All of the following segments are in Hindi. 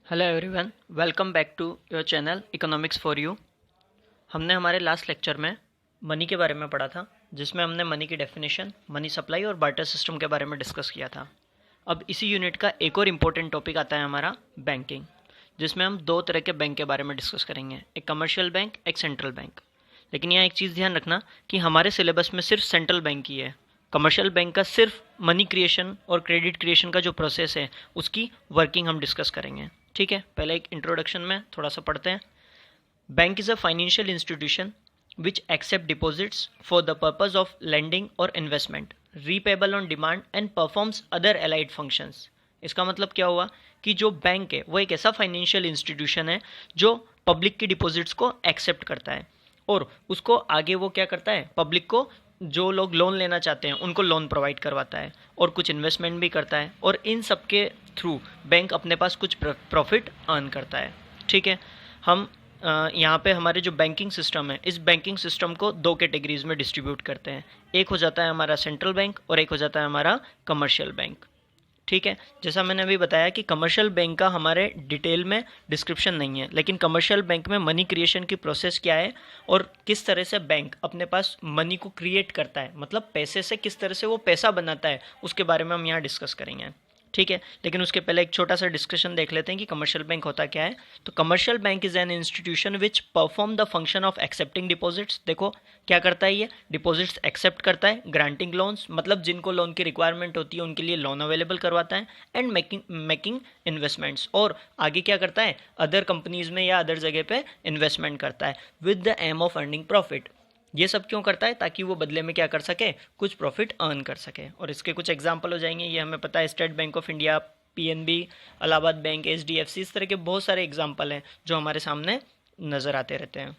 Hello everyone, welcome back to your channel economics for you. हमने हमारे लास्ट लेक्चर में मनी के बारे में पढ़ा था, जिसमें हमने मनी की डेफिनेशन, मनी सप्लाई और बार्टर सिस्टम के बारे में डिस्कस किया था। अब इसी यूनिट का एक और इम्पोर्टेंट टॉपिक आता है हमारा बैंकिंग, जिसमें हम दो तरह के बैंक के बारे में डिस्कस करेंगे, एक कमर्शियल बैंक, एक सेंट्रल बैंक। लेकिन यहाँ एक चीज़ ध्यान रखना कि हमारे सिलेबस में सिर्फ सेंट्रल बैंक ही है। कमर्शियल बैंक का सिर्फ मनी क्रिएशन और क्रेडिट क्रिएशन का जो प्रोसेस है उसकी वर्किंग हम डिस्कस करेंगे। ठीक है, पहले एक इंट्रोडक्शन में थोड़ा सा पढ़ते हैं। Bank is a financial institution which accept deposits for the purpose of lending और investment, repayable on demand and performs other allied functions. इसका मतलब क्या हुआ कि जो बैंक है वो एक ऐसा फाइनेंशियल इंस्टीट्यूशन है जो पब्लिक की डिपॉजिट्स को एक्सेप्ट करता है और उसको आगे वो क्या करता है, पब्लिक को जो लोग लोन लेना चाहते हैं उनको लोन प्रोवाइड करवाता है और कुछ इन्वेस्टमेंट भी करता है, और इन सब के थ्रू बैंक अपने पास कुछ प्रॉफिट अर्न करता है। ठीक है, हम यहाँ पे हमारे जो बैंकिंग सिस्टम है, इस बैंकिंग सिस्टम को दो कैटेगरीज में डिस्ट्रीब्यूट करते हैं। एक हो जाता है हमारा सेंट्रल बैंक और एक हो जाता है हमारा कमर्शियल बैंक। ठीक है, जैसा मैंने अभी बताया कि कमर्शियल बैंक का हमारे डिटेल में डिस्क्रिप्शन नहीं है, लेकिन कमर्शियल बैंक में मनी क्रिएशन की प्रोसेस क्या है और किस तरह से बैंक अपने पास मनी को क्रिएट करता है, मतलब पैसे से किस तरह से वो पैसा बनाता है, उसके बारे में हम यहाँ डिस्कस करेंगे। ठीक है, लेकिन उसके पहले एक छोटा सा डिस्कशन देख लेते हैं कि कमर्शियल बैंक होता क्या है। तो commercial bank is an institution which perform the function of accepting deposits. देखो क्या करता है, ये डिपॉजिट्स एक्सेप्ट करता है, ग्रांटिंग लोन्स मतलब जिनको लोन की रिक्वायरमेंट होती है उनके लिए लोन अवेलेबल करवाता है, एंड मेकिंग इन्वेस्टमेंट्स, और आगे क्या करता है, अदर कंपनीज में या अदर जगह पे इन्वेस्टमेंट करता है with the aim of earning profit. ये सब क्यों करता है, ताकि वो बदले में क्या कर सके, कुछ प्रॉफिट अर्न कर सके। और इसके कुछ एग्जांपल हो जाएंगे, ये हमें पता है, state bank of India, PNB, Allahabad bank, HDFC, इस तरह के बहुत सारे एग्जांपल हैं जो हमारे सामने नज़र आते रहते हैं।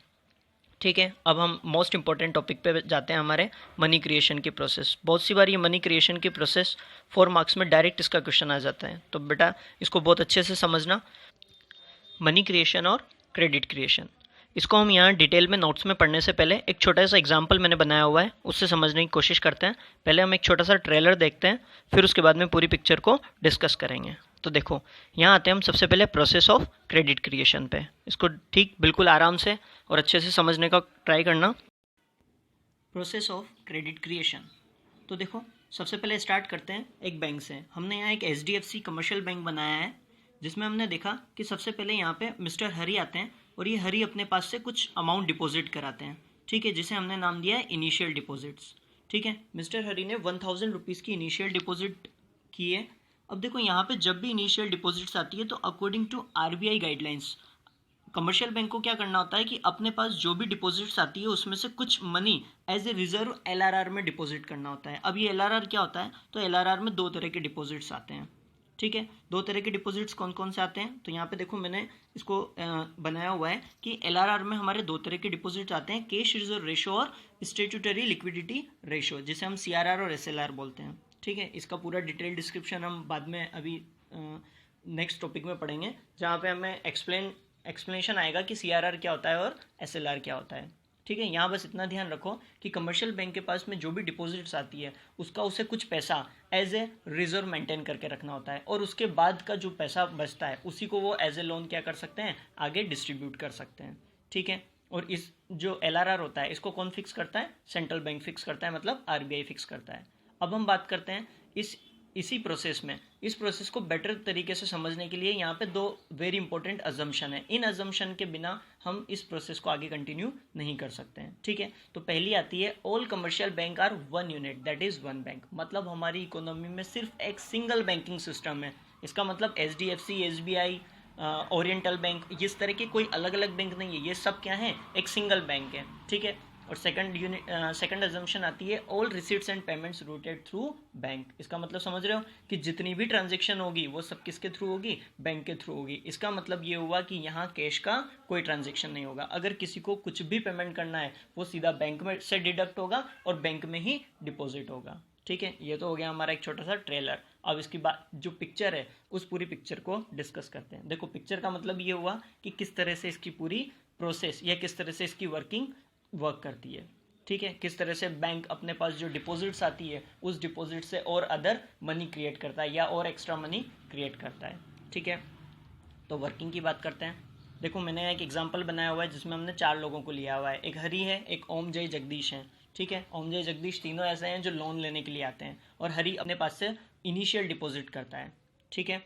ठीक है, अब हम मोस्ट इंपॉर्टेंट टॉपिक पे जाते हैं, हमारे मनी क्रिएशन की प्रोसेस। बहुत सी बार ये मनी क्रिएशन की प्रोसेस 4 मार्क्स में डायरेक्ट इसका क्वेश्चन आ जाता है, तो बेटा इसको बहुत अच्छे से समझना। मनी क्रिएशन और क्रेडिट क्रिएशन, इसको हम यहाँ डिटेल में नोट्स में पढ़ने से पहले एक छोटा सा एग्जांपल मैंने बनाया हुआ है, उससे समझने की कोशिश करते हैं। पहले हम एक छोटा सा ट्रेलर देखते हैं, फिर उसके बाद में पूरी पिक्चर को डिस्कस करेंगे। तो देखो यहाँ आते हैं हम सबसे पहले प्रोसेस ऑफ क्रेडिट क्रिएशन पे। इसको ठीक बिल्कुल आराम से और अच्छे से समझने का ट्राई करना। प्रोसेस ऑफ क्रेडिट क्रिएशन, तो देखो सबसे पहले स्टार्ट करते हैं एक बैंक से। हमने यहाँ एक एचडीएफसी कमर्शियल बैंक बनाया है, जिसमें हमने देखा कि सबसे पहले यहाँ पे मिस्टर हरी आते हैं और ये हरी अपने पास से कुछ अमाउंट डिपॉजिट कराते हैं। ठीक है, जिसे हमने नाम दिया है इनिशियल डिपॉजिट्स। ठीक है, मिस्टर हरी ने 1000 रुपीज़ की इनिशियल डिपॉजिट की है। अब देखो यहाँ पे जब भी इनिशियल डिपॉजिट्स आती है तो according to RBI guidelines commercial bank को क्या करना होता है कि अपने पास जो भी डिपॉजिट्स आती है उसमें से कुछ money as a reserve LRR में डिपॉजिट करना होता है। अब ये एलआरआर क्या होता है, तो एलआरआर में दो तरह के डिपॉजिट्स आते हैं। ठीक है, दो तरह के डिपॉजिट्स कौन कौन से आते हैं, तो यहाँ पे देखो मैंने इसको बनाया हुआ है कि एलआरआर में हमारे दो तरह के डिपॉजिट्स आते हैं, कैश रिजर्व रेशो और स्टेट्यूटरी लिक्विडिटी रेशो, जिसे हम सीआरआर और एसएलआर बोलते हैं। ठीक है, इसका पूरा डिटेल डिस्क्रिप्शन हम बाद में अभी नेक्स्ट टॉपिक में पढ़ेंगे, जहाँ पे हमें एक्सप्लेनेशन आएगा कि सीआरआर क्या होता है और एसएलआर क्या होता है। ठीक है, यहाँ बस इतना ध्यान रखो कि कमर्शियल बैंक के पास में जो भी डिपॉजिट्स आती है उसका उसे कुछ पैसा एज ए रिजर्व मेंटेन करके रखना होता है, और उसके बाद का जो पैसा बचता है उसी को वो एज ए लोन क्या कर सकते हैं, आगे डिस्ट्रीब्यूट कर सकते हैं। ठीक है, और इस जो एलआरआर होता है इसको कौन फिक्स करता है, सेंट्रल बैंक फिक्स करता है, मतलब आरबीआई फिक्स करता है। अब हम बात करते हैं इसी प्रोसेस में, इस प्रोसेस को बेटर तरीके से समझने के लिए यहाँ पे दो वेरी इंपॉर्टेंट अजम्पशन है। इन अजम्पशन के बिना हम इस प्रोसेस को आगे कंटिन्यू नहीं कर सकते हैं। ठीक है, तो पहली आती है all commercial bank are one unit that is one bank, मतलब हमारी इकोनॉमी में सिर्फ एक सिंगल बैंकिंग सिस्टम है। इसका मतलब एचडीएफसी, एसबीआई, ओरिएंटल बैंक, इस तरह के कोई अलग अलग बैंक नहीं है, ये सब क्या है, एक सिंगल बैंक है। ठीक है, और सेकंड अजम्पशन आती है all receipts and payments rooted through bank. इसका मतलब समझ रहे हो कि जितनी भी ट्रांजेक्शन होगी वो सब किसके थ्रू होगी, बैंक के थ्रू होगी। इसका मतलब ये हुआ कि यहाँ कैश का कोई ट्रांजेक्शन नहीं होगा। अगर किसी को कुछ भी पेमेंट करना है वो सीधा बैंक में से डिडक्ट होगा और बैंक में ही डिपॉजिट होगा। ठीक है, ये तो हो गया हमारा एक छोटा सा ट्रेलर। अब इसकी बात जो पिक्चर है उस पूरी पिक्चर को डिस्कस करते हैं। देखो पिक्चर का मतलब ये हुआ कि किस तरह से इसकी पूरी प्रोसेस या किस तरह से इसकी वर्किंग वर्क करती है। ठीक है, किस तरह से बैंक अपने पास जो डिपॉजिट्स आती है उस डिपॉजिट से और अदर मनी क्रिएट करता है या और एक्स्ट्रा मनी क्रिएट करता है। ठीक है, तो वर्किंग की बात करते हैं। देखो मैंने एक एग्जांपल बनाया हुआ है जिसमें हमने 4 लोगों को लिया हुआ है। एक हरी है, एक ओम, जय, जगदीश है। ठीक है, ओम, जय, जगदीश तीनों ऐसे हैं जो लोन लेने के लिए आते हैं और हरी अपने पास से इनिशियल डिपॉजिट करता है। ठीक है,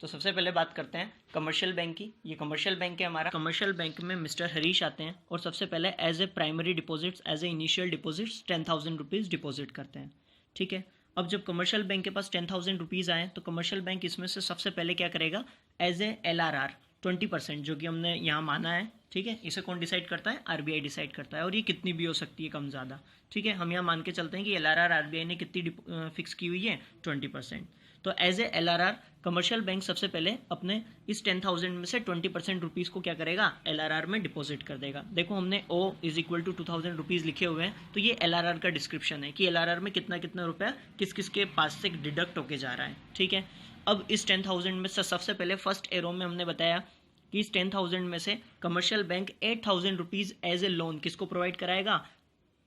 तो सबसे पहले बात करते हैं कमर्शियल बैंक की। ये कमर्शियल बैंक है हमारा। कमर्शियल बैंक में मिस्टर हरीश आते हैं और सबसे पहले as a primary deposits, as a initial deposits 10,000 rupees deposit करते हैं। ठीक है, अब जब कमर्शियल बैंक के पास 10,000 रुपीज़ आए तो कमर्शियल बैंक इसमें से सबसे पहले क्या करेगा, एज ए LRR 20%, जो कि हमने यहाँ माना है। ठीक है, इसे कौन डिसाइड करता है, RBI डिसाइड करता है, और ये कितनी भी हो सकती है, कम ज़्यादा। ठीक है, हम यहाँ मान के चलते हैं कि LRR RBI ने कितनी फिक्स की हुई है, 20%। तो as a LRR commercial bank सबसे पहले अपने इस 10,000 में से 20% रुपीज़ को क्या करेगा, LRR में डिपॉजिट कर देगा। देखो हमने O is equal to 2,000 rupees लिखे हुए हैं, तो ये LRR का डिस्क्रिप्शन है कि LRR में कितना कितना रुपया किस किस के पास से डिडक्ट होके जा रहा है। ठीक है, अब इस 10,000 में से सबसे पहले फर्स्ट एरो में हमने बताया कि इस 10,000 में से commercial bank 8,000 rupees as a loan किसको प्रोवाइड कराएगा,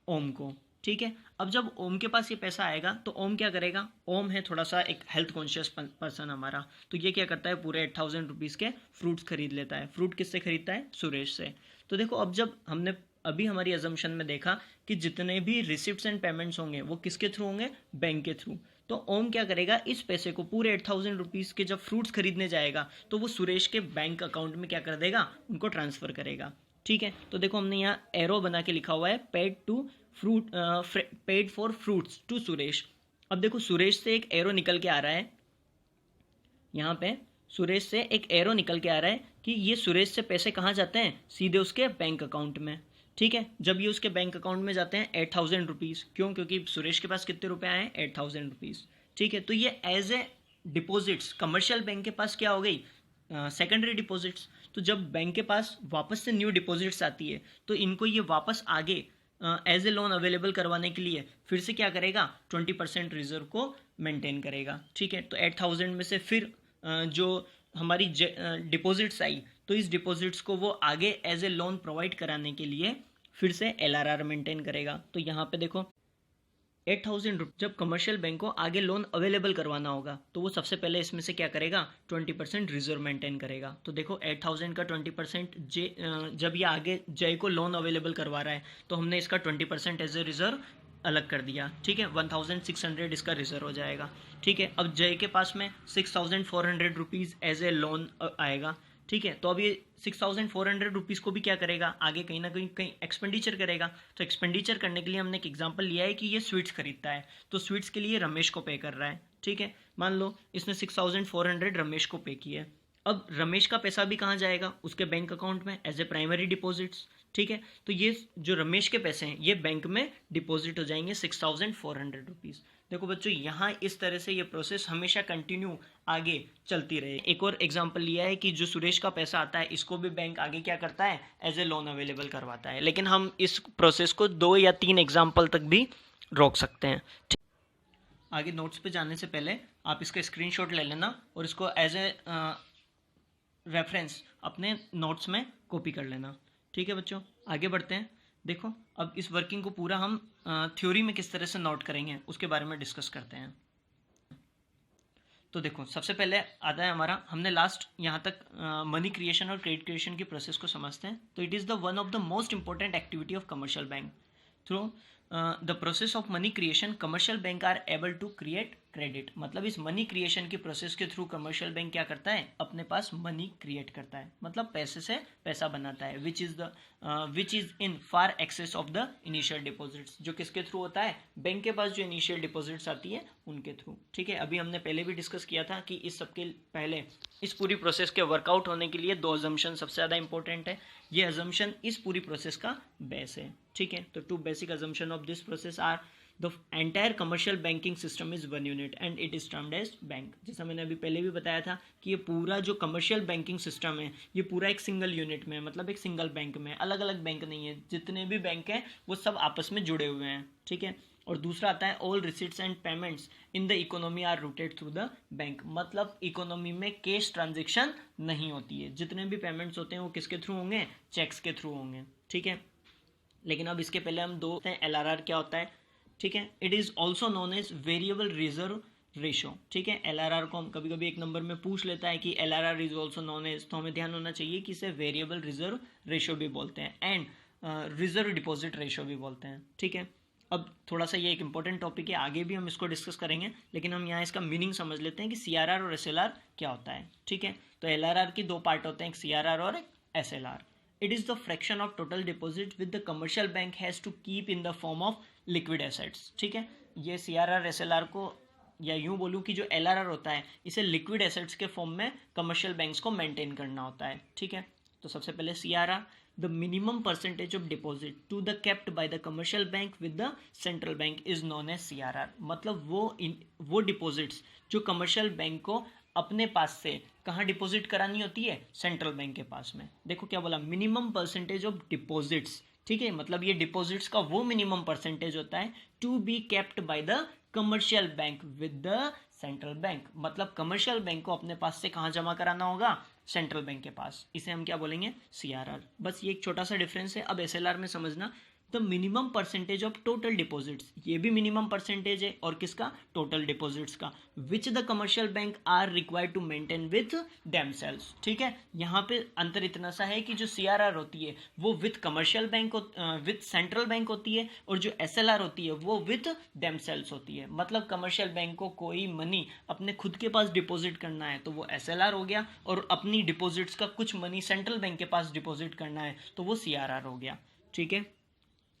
ओम को। ठीक है, अब जब ओम के पास ये पैसा आएगा तो ओम क्या करेगा, ओम है थोड़ा सा एक हेल्थ कॉन्शियस पर्सन हमारा, तो ये क्या करता है, पूरे 8,000 रुपीज़ के फ्रूट्स खरीद लेता है। फ्रूट किससे खरीदता है, सुरेश से। तो देखो अब जब हमने अभी हमारी अजम्पशन में देखा कि जितने भी रिसिप्ट्स एंड पेमेंट्स होंगे वो किसके थ्रू होंगे, बैंक के थ्रू। तो ओम क्या करेगा, इस पैसे को पूरे 8,000 रुपीज़ के जब फ्रूट्स खरीदने जाएगा तो वो सुरेश के बैंक अकाउंट में क्या कर देगा, उनको ट्रांसफ़र करेगा। ठीक है, तो देखो हमने यहाँ एरो बना के लिखा हुआ है, paid for fruits to Suresh. अब देखो सुरेश से एक एरो निकल के आ रहा है, यहाँ पे सुरेश से एक एरो निकल के आ रहा है कि ये सुरेश से पैसे कहाँ जाते हैं, सीधे उसके बैंक अकाउंट में। ठीक है, जब ये उसके बैंक अकाउंट में जाते हैं 8,000 रुपीज़, क्यों, क्योंकि सुरेश के पास कितने रुपए आए हैं, 8,000 रुपीज़। ठीक है, तो ये as a deposits commercial bank के पास क्या हो गई, सेकेंडरी डिपॉजिट्स। तो जब बैंक के पास वापस से न्यू डिपॉजिट्स आती है तो इनको ये वापस आगे एज ए लोन अवेलेबल करवाने के लिए फिर से क्या करेगा, 20% रिजर्व को मेंटेन करेगा। ठीक है, तो 8,000 में से फिर जो हमारी डिपॉजिट्स आई तो इस डिपॉजिट्स को वो आगे एज ए लोन प्रोवाइड कराने के लिए फिर से LRR मेंटेन करेगा। तो यहाँ पे देखो 8,000 रुपये जब कमर्शियल बैंक को आगे लोन अवेलेबल करवाना होगा तो वो सबसे पहले इसमें से क्या करेगा, 20% रिजर्व मेंटेन करेगा। तो देखो 8,000 का 20% जब ये आगे जय को लोन अवेलेबल करवा रहा है तो हमने इसका 20% एज ए रिजर्व अलग कर दिया। ठीक है, 1,600 इसका रिजर्व हो जाएगा। ठीक है, अब जय के पास में 6,400 रुपीज़ एज ए लोन आएगा। ठीक है, तो अब ये 6,400 रुपीज़ को भी क्या करेगा, आगे कहीं ना कहीं एक्सपेंडिचर करेगा। तो एक्सपेंडिचर करने के लिए हमने एक एग्जांपल लिया है कि ये स्वीट्स खरीदता है, तो स्वीट्स के लिए रमेश को पे कर रहा है। ठीक है, मान लो इसने 6,400 रमेश को पे किया है। अब रमेश का पैसा भी कहाँ जाएगा, उसके बैंक अकाउंट में एज ए प्राइमरी डिपॉजिट्स। ठीक है, तो ये जो रमेश के पैसे हैं ये बैंक में डिपॉजिट हो जाएंगे 6,400 रुपीज़। देखो बच्चों यहाँ इस तरह से ये प्रोसेस हमेशा कंटिन्यू आगे चलती रहे। एक और एग्जांपल लिया है कि जो सुरेश का पैसा आता है इसको भी बैंक आगे क्या करता है, एज ए लोन अवेलेबल करवाता है। लेकिन हम इस प्रोसेस को 2 या 3 एग्जाम्पल तक भी रोक सकते हैं। आगे नोट्स पे जाने से पहले आप इसका स्क्रीनशॉट ले लेना और इसको एज ए रेफरेंस अपने नोट्स में कॉपी कर लेना। ठीक है बच्चों, आगे बढ़ते हैं। देखो अब इस वर्किंग को पूरा हम थ्योरी में किस तरह से नोट करेंगे उसके बारे में डिस्कस करते हैं। तो देखो सबसे पहले आता है हमारा, हमने लास्ट यहाँ तक मनी क्रिएशन और क्रेडिट क्रिएशन की प्रोसेस को समझते हैं। तो it is the one of the most important activity of commercial bank. Through the process of money creation commercial bank are able to create credit. मतलब इस मनी क्रिएशन की प्रोसेस के थ्रू कमर्शियल बैंक क्या करता है, अपने पास मनी क्रिएट करता है, मतलब पैसे से पैसा बनाता है, which is in far excess of the initial deposits. जो किसके थ्रू होता है, बैंक के पास जो इनिशियल डिपॉजिट्स आती है उनके थ्रू। ठीक है, अभी हमने पहले भी डिस्कस किया था कि इस सबके पहले इस पूरी प्रोसेस के वर्कआउट होने के लिए 2 अजम्पशन सबसे ज़्यादा इंपॉर्टेंट है। ये अजम्पशन इस पूरी प्रोसेस का बेस है। ठीक है, तो 2 basic assumption of this process are the entire commercial banking system is 1 unit and it is termed as bank. जैसा मैंने अभी पहले भी बताया था कि ये पूरा जो कमर्शियल बैंकिंग सिस्टम है ये पूरा एक सिंगल यूनिट में, मतलब एक सिंगल बैंक में, अलग अलग बैंक नहीं है। जितने भी बैंक हैं वो सब आपस में जुड़े हुए हैं। ठीक है, और दूसरा आता है all receipts and payments in the economy are routed through the bank. मतलब इकोनॉमी में कैश ट्रांजेक्शन नहीं होती है, जितने भी पेमेंट्स होते हैं वो किसके थ्रू होंगे, चेक्स के थ्रू होंगे। ठीक है, लेकिन अब इसके पहले हम 2 LRR क्या होता है। ठीक है, it is also known as variable reserve ratio, ठीक है। LRR को हम कभी कभी एक नंबर में पूछ लेता है कि LRR is also known as, तो हमें ध्यान होना चाहिए कि इसे वेरिएबल रिजर्व रेशो भी बोलते हैं एंड रिजर्व डिपॉजिट रेशो भी बोलते हैं, ठीक है। अब थोड़ा सा ये एक इंपॉर्टेंट टॉपिक है, आगे भी हम इसको डिस्कस करेंगे, लेकिन हम यहाँ इसका मीनिंग समझ लेते हैं कि CRR और SLR क्या होता है, ठीक है। तो LRR की दो पार्ट होते हैं, एक CRR और एक SLR। It is the fraction of total deposit with the commercial bank has to keep in the form of liquid assets, ठीक है। ये CRR SLR को, या यूँ बोलूँ कि जो LRR होता है, इसे लिक्विड एसेट्स के फॉर्म में कमर्शियल बैंक्स को मेंटेन करना होता है, ठीक है। तो सबसे पहले CRR, the minimum percentage of deposit to the kept by the commercial bank with the central bank is known as CRR। मतलब वो डिपॉजिट्स जो कमर्शियल बैंक को अपने पास से कहाँ डिपॉजिट करानी होती है, सेंट्रल बैंक के पास में। देखो क्या बोला, मिनिमम परसेंटेज ऑफ डिपॉजिट्स, ठीक है। मतलब ये डिपॉजिट्स का वो मिनिमम परसेंटेज होता है to be kept by the commercial bank with the central bank. मतलब कमर्शियल बैंक को अपने पास से कहाँ जमा कराना होगा, सेंट्रल बैंक के पास। इसे हम क्या बोलेंगे, CRR। बस ये एक छोटा सा डिफरेंस है। अब SLR में समझना, the minimum percentage of total deposits, ये भी मिनिमम परसेंटेज है, और किसका, टोटल डिपॉजिट्स का, which the commercial bank are required to maintain with themselves, ठीक है। यहाँ पे अंतर इतना सा है कि जो CRR होती है वो with commercial bank with central bank होती है, और जो SLR होती है वो विथ देमसेल्व्स होती है। मतलब कमर्शियल बैंक को कोई मनी अपने खुद के पास डिपॉजिट करना है तो वो SLR हो गया, और अपनी डिपॉजिट्स का कुछ मनी सेंट्रल बैंक के पास डिपॉजिट करना है तो वो CRR हो गया, ठीक है।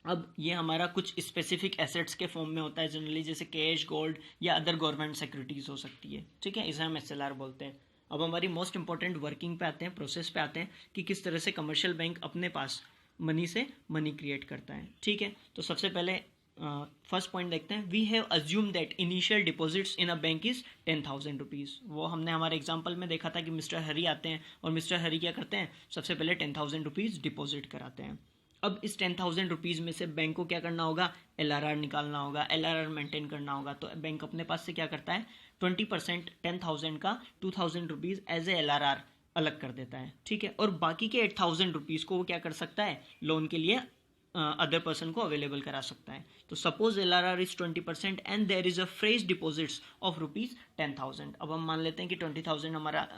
अब ये हमारा कुछ स्पेसिफिक एसेट्स के फॉर्म में होता है जनरली, जैसे कैश, गोल्ड या अदर गवर्नमेंट सिक्योरिटीज हो सकती है, ठीक है। इसे हम SLR बोलते हैं। अब हमारी मोस्ट इंपॉर्टेंट वर्किंग पे आते हैं, प्रोसेस पे आते हैं कि किस तरह से कमर्शियल बैंक अपने पास मनी से मनी क्रिएट करता है, ठीक है। तो सबसे पहले फर्स्ट पॉइंट देखते हैं, we have assume that initial deposits in a bank is 10,000 rupees. वो हमने हमारे एग्जाम्पल में देखा था कि मिस्टर हरी आते हैं और मिस्टर हरी क्या करते हैं, सबसे पहले 10,000 रुपीज़ डिपॉजिट कराते हैं। अब इस 10,000 रुपीज़ में से बैंक को क्या करना होगा, LRR निकालना होगा, LRR मेंटेन करना होगा। तो बैंक अपने पास से क्या करता है, 20% 10,000 का 2,000 रुपीज़ एज ए LRR अलग कर देता है, ठीक है। और बाकी के 8,000 रुपीज़ को वो क्या कर सकता है, लोन के लिए अदर पर्सन को अवेलेबल करा सकता है। तो suppose LRR is 20% and there is a fresh deposits of ₹10,000। अब हम मान लेते हैं कि 20,000 हमारा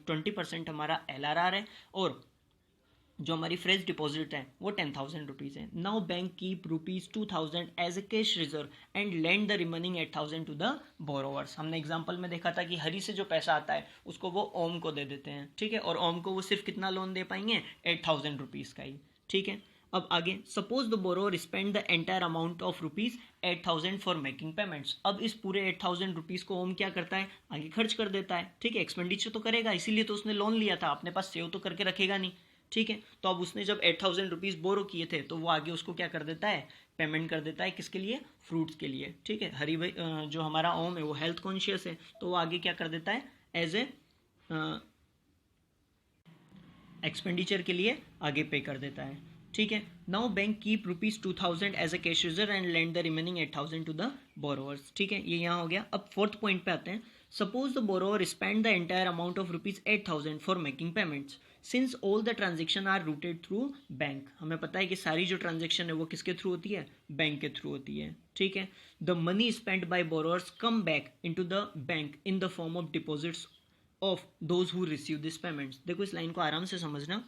20% हमारा LRR है, और जो हमारी फ्रेश डिपॉजिट है वो 10,000 रुपीज़ है। Now bank keep ₹2,000 as a cash reserve and lend the remaining 8,000 to the borrowers. हमने एग्जांपल में देखा था कि हरी से जो पैसा आता है उसको वो ओम को दे देते हैं, ठीक है। और ओम को वो सिर्फ कितना लोन दे पाएंगे, 8,000 रुपीज़ का ही, ठीक है। अब आगे, suppose the borrower spend the entire amount of ₹8,000 for making payments. अब इस पूरे 8,000 रुपीज़ को ओम क्या करता है, आगे खर्च कर देता है, ठीक है। एक्सपेंडिचर तो करेगा, इसीलिए तो उसने लोन लिया था, अपने पास सेव तो करके रखेगा नहीं, ठीक है। तो अब उसने जब 8,000 रुपीज़ बोरो किए थे तो वो आगे उसको क्या कर देता है, पेमेंट कर देता है, किसके लिए, फ्रूट्स के लिए, ठीक है। हरी भाई जो हमारा ओम है वो हेल्थ कॉन्शियस है, तो वो आगे क्या कर देता है, एज ए एक्सपेंडिचर के लिए आगे पे कर देता है, ठीक है। Now bank keep ₹2,000 as a cash reserve and lend the remaining 8,000 to the borrowers, ठीक है। ये यहाँ हो गया। अब फोर्थ पॉइंट पे आते हैं, suppose the borrower spend the entire amount of ₹8,000 for making payments since all the transaction are routed through bank. हमें पता है कि सारी जो ट्रांजेक्शन है वो किसके थ्रू होती है, बैंक के थ्रू होती है, ठीक है। The money spend by borrowers come back into the bank in the form of deposits of those who receive this payments. देखो इस लाइन को आराम से समझना,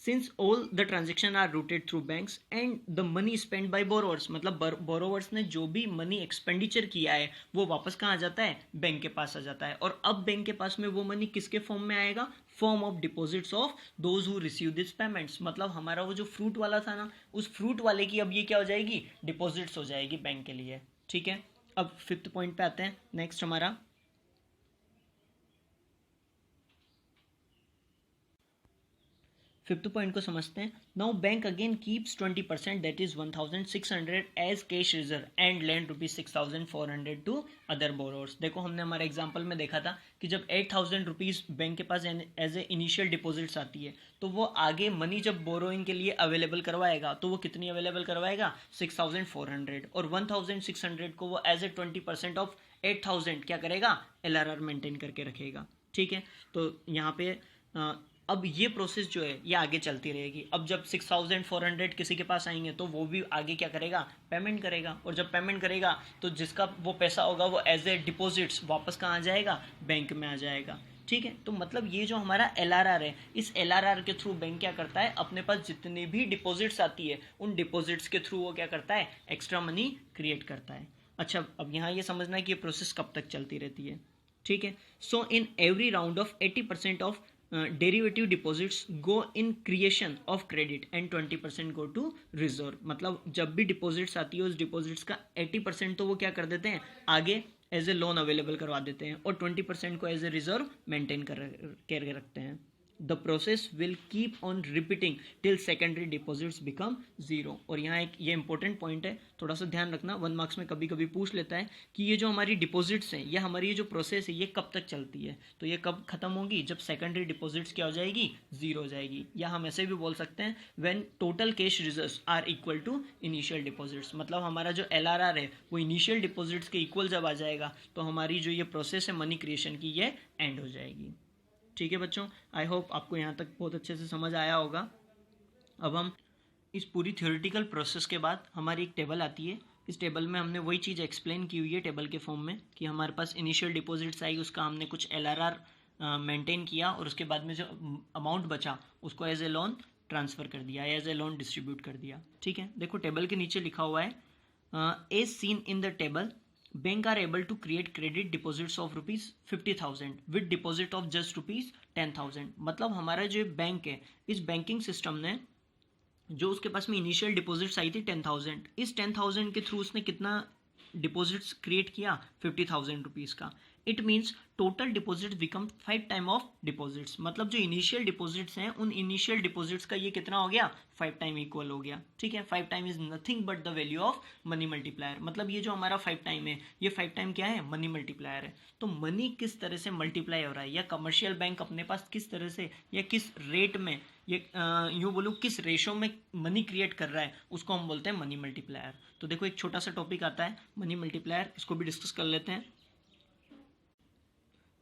since all the transaction are routed through banks and the money spend by borrowers, मतलब बोरोवर्स ने जो भी मनी एक्सपेंडिचर किया है वो वापस कहाँ आ जाता है, बैंक के पास आ जाता है। और अब बैंक के पास में वो मनी किसके फॉर्म में आएगा, form of deposits of those who receive this payments. मतलब हमारा वो जो फ्रूट वाला था ना, उस फ्रूट वाले की अब ये क्या हो जाएगी, डिपॉजिट्स हो जाएगी बैंक के लिए, ठीक है। अब फिफ्थ पॉइंट पे आते हैं, नेक्स्ट हमारा फिफ्थ पॉइंट को समझते हैं। Now bank again keeps 20% that is 1,600 as cash reserve and lend ₹6,400 to other borrowers. देखो हमने हमारे एग्जांपल में देखा था कि जब 8,000 रुपीज़ बैंक के पास एज ए इनिशियल डिपॉजिट्स आती है तो वो आगे मनी जब बोरोइंग के लिए अवेलेबल करवाएगा तो वो कितनी अवेलेबल करवाएगा, 6,400, और 1,600 को वो एज ए 20% ऑफ 8,000 क्या करेगा, LRR मेंटेन करके रखेगा, ठीक है। तो यहाँ पे अब ये प्रोसेस जो है ये आगे चलती रहेगी। अब जब 6400 किसी के पास आएंगे तो वो भी आगे क्या करेगा, पेमेंट करेगा, और जब पेमेंट करेगा तो जिसका वो पैसा होगा वो एज ए डिपॉजिट्स वापस कहाँ आ जाएगा, बैंक में आ जाएगा। ठीक है, तो मतलब ये जो हमारा LRR है, इस LRR के थ्रू बैंक क्या करता है, अपने पास जितनी भी डिपॉजिट्स आती है उन डिपॉजिट्स के थ्रू वो क्या करता है, एक्स्ट्रा मनी क्रिएट करता है। अच्छा, अब यहाँ ये समझना है कि ये प्रोसेस कब तक चलती रहती है। ठीक है, so in every round of 80% of derivative deposits go in creation of credit and 20% go to reserve. मतलब जब भी डिपॉजिट्स आती है उस डिपॉजिट्स का 80% तो वो क्या कर देते हैं, आगे एज ए लोन अवेलेबल करवा देते हैं, और 20% को एज ए रिजर्व मेंटेन कर रखते हैं। The process will keep on repeating till secondary deposits become zero. और यहाँ एक ये इंपॉर्टेंट पॉइंट है, थोड़ा सा ध्यान रखना, 1 मार्क्स में कभी कभी पूछ लेता है कि ये जो हमारी डिपॉजिट्स हैं, या हमारी ये जो प्रोसेस है, ये कब तक चलती है। तो ये कब खत्म होगी, जब सेकेंडरी डिपॉजिट्स क्या हो जाएगी, जीरो हो जाएगी। या हम ऐसे भी बोल सकते हैं when total cash reserves are equal to initial deposits. मतलब हमारा जो LRR है वो इनिशियल डिपॉजिट्स के इक्वल जब आ जाएगा तो हमारी जो ये प्रोसेस है मनी क्रिएशन की, ये एंड हो जाएगी। ठीक है बच्चों, आई होप आपको यहाँ तक बहुत अच्छे से समझ आया होगा। अब हम इस पूरी थ्योरेटिकल प्रोसेस के बाद हमारी एक टेबल आती है। इस टेबल में हमने वही चीज़ एक्सप्लेन की हुई है टेबल के फॉर्म में, कि हमारे पास इनिशियल डिपॉजिट्स आई, उसका हमने कुछ LRR मेंटेन किया, और उसके बाद में जो अमाउंट बचा उसको एज ए लोन ट्रांसफ़र कर दिया, एज ए लोन डिस्ट्रीब्यूट कर दिया। ठीक है, देखो टेबल के नीचे लिखा हुआ है, as seen in the table bank are able to create credit deposits of ₹50,000 with deposit of just ₹10,000। मतलब हमारा जो बैंक है, इस बैंकिंग सिस्टम ने जो उसके पास में इनिशियल डिपॉजिट्स आई थी 10,000, इस 10,000 के थ्रू उसने कितना डिपॉजिट्स क्रिएट किया, ₹50,000 का। It means total deposits become 5 time of deposits. मतलब जो इनिशियल डिपॉजिट्स हैं उन इनिशियल डिपॉजिट्स का ये कितना हो गया, 5 टाइम इक्वल हो गया। ठीक है, 5 time is nothing but the value of money multiplier. मतलब ये जो हमारा 5 टाइम है, ये 5 टाइम क्या है, मनी मल्टीप्लायर है। तो मनी किस तरह से मल्टीप्लाई हो रहा है, या कमर्शियल बैंक अपने पास किस तरह से या किस रेट में, ये यूँ बोलूँ किस रेशो में मनी क्रिएट कर रहा है, उसको हम बोलते हैं मनी मल्टीप्लायर। तो देखो एक छोटा सा टॉपिक आता है मनी मल्टीप्लायर, इसको भी डिस्कस कर लेते हैं।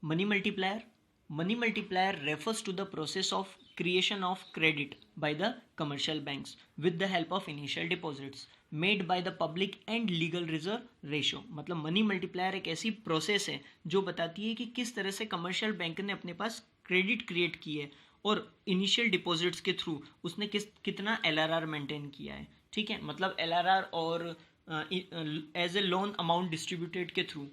Money multiplier refers to the process of creation of credit by the commercial banks with the help of initial deposits made by the public and legal reserve ratio। मतलब मनी मल्टीप्लायर एक ऐसी प्रोसेस है जो बताती है कि किस तरह से कमर्शियल बैंक ने अपने पास क्रेडिट क्रिएट की है और इनिशियल डिपॉजिट्स के थ्रू उसने कितना LRR मेंटेन किया है। ठीक है, मतलब LRR और as a loan amount distributed के through.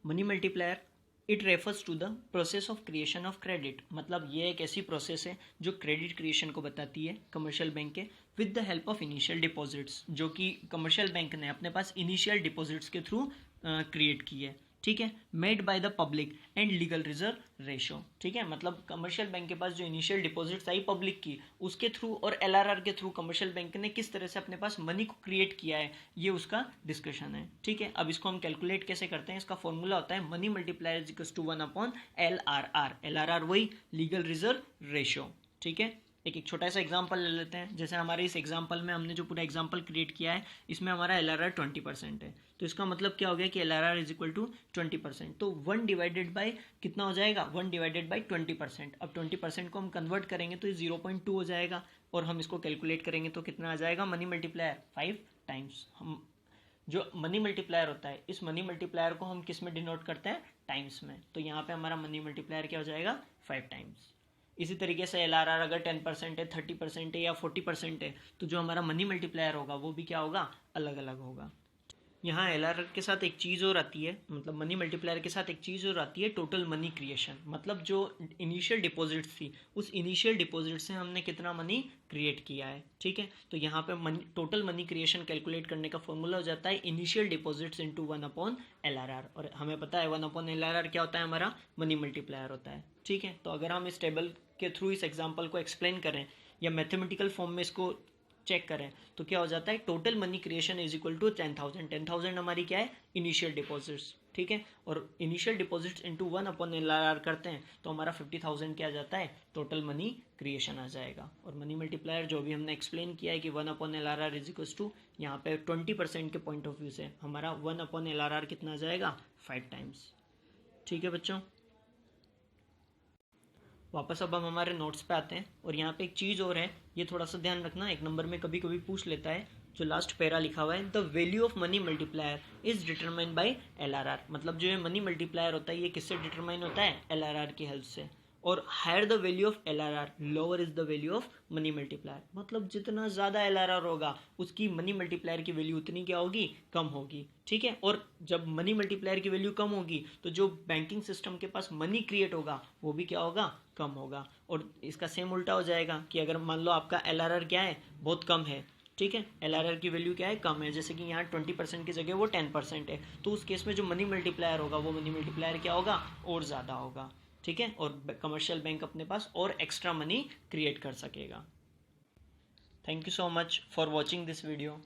Money multiplier it refers to the process of creation of credit. मतलब ये एक ऐसी प्रोसेस है जो क्रेडिट क्रिएशन को बताती है कमर्शियल बैंक के, with the help of initial deposits, जो कि कमर्शियल बैंक ने अपने पास इनिशियल डिपॉजिट्स के थ्रू क्रिएट की है। ठीक है, made by the public and legal reserve ratio. ठीक है, मतलब कमर्शियल बैंक के पास जो इनिशियल डिपॉजिट्स आई पब्लिक की, उसके थ्रू और LRR के थ्रू कमर्शियल बैंक ने किस तरह से अपने पास मनी को क्रिएट किया है, ये उसका डिस्कशन है। ठीक है, अब इसको हम कैलकुलेट कैसे करते हैं, इसका फॉर्मूला होता है money multiplier is equals to 1/LRR। LRR वही लीगल रिजर्व रेशो। ठीक है, एक छोटा सा एग्जांपल ले लेते हैं। जैसे हमारे इस एग्जांपल में हमने जो पूरा एग्जांपल क्रिएट किया है, इसमें हमारा LRR 20% है। तो इसका मतलब क्या हो गया कि LRR इज इक्वल टू 20%। तो 1 डिवाइडेड बाई कितना हो जाएगा, 1 डिवाइडेड बाई 20%। अब 20% को हम कन्वर्ट करेंगे तो ये 0.2 हो जाएगा, और हम इसको कैलकुलेट करेंगे तो कितना आ जाएगा मनी मल्टीप्लायर 5 टाइम्स। हम जो मनी मल्टीप्लायर होता है, इस मनी मल्टीप्लायर को हम किस में डिनोट करते हैं, टाइम्स में। तो यहाँ पे हमारा मनी मल्टीप्लायर क्या हो जाएगा, 5 टाइम्स। इसी तरीके से LRR अगर 10% है, 30% है या 40% है, तो जो हमारा मनी मल्टीप्लायर होगा वो भी क्या होगा, अलग अलग होगा। यहाँ LRR के साथ एक चीज़ और आती है, मतलब मनी मल्टीप्लायर के साथ एक चीज़ और आती है, टोटल मनी क्रिएशन। मतलब जो इनिशियल डिपॉजिट्स थी, उस इनिशियल डिपॉजिट से हमने कितना मनी क्रिएट किया है। ठीक है, तो यहाँ पे टोटल मनी क्रिएशन कैलकुलेट करने का फॉर्मूला हो जाता है इनिशियल डिपॉजिट्स इंटू 1/LRR। और हमें पता है 1/LRR क्या होता है, हमारा मनी मल्टीप्लायर होता है। ठीक है, तो अगर हम इस टेबल के थ्रू इस एग्जाम्पल को एक्सप्लेन करें या मैथमेटिकल फॉर्म में इसको चेक करें तो क्या हो जाता है, total money creation is equal to 10,000। 10,000 हमारी क्या है, इनिशियल डिपॉजिट्स। ठीक है, और इनिशियल डिपॉजिट्स इंटू 1/LRR करते हैं तो हमारा 50,000 क्या आ जाता है, टोटल मनी क्रिएशन आ जाएगा। और मनी मल्टीप्लायर जो भी हमने एक्सप्लेन किया है कि 1/LRR इज इक्वल टू, यहाँ पे 20% के पॉइंट ऑफ व्यू से हमारा 1/LRR कितना आ जाएगा, 5 टाइम्स। ठीक है बच्चों, वापस अब हम हमारे नोट्स पे आते हैं और यहाँ पे एक चीज़ और है, ये थोड़ा सा ध्यान रखना, एक नंबर में कभी कभी पूछ लेता है। जो लास्ट पैरा लिखा हुआ है, the value of money multiplier is determined by LRR, मतलब जो ये मनी मल्टीप्लायर होता है ये किससे डिटरमाइन होता है, LRR की हेल्प से। और higher the value of LRR lower is the value of money multiplier, मतलब जितना ज़्यादा LRR होगा उसकी मनी मल्टीप्लायर की वैल्यू उतनी क्या होगी, कम होगी। ठीक है, और जब मनी मल्टीप्लायर की वैल्यू कम होगी तो जो बैंकिंग सिस्टम के पास मनी क्रिएट होगा वो भी क्या होगा, कम होगा। और इसका सेम उल्टा हो जाएगा कि अगर मान लो आपका LRR क्या है, बहुत कम है, ठीक है, LRR की वैल्यू क्या है, कम है, जैसे कि यहाँ 20% की जगह वो 10% है, तो उस केस में जो मनी मल्टीप्लायर होगा वो मनी मल्टीप्लायर क्या होगा, और ज़्यादा होगा। ठीक है, और कमर्शियल बैंक अपने पास और एक्स्ट्रा मनी क्रिएट कर सकेगा। Thank you so much for watching this video.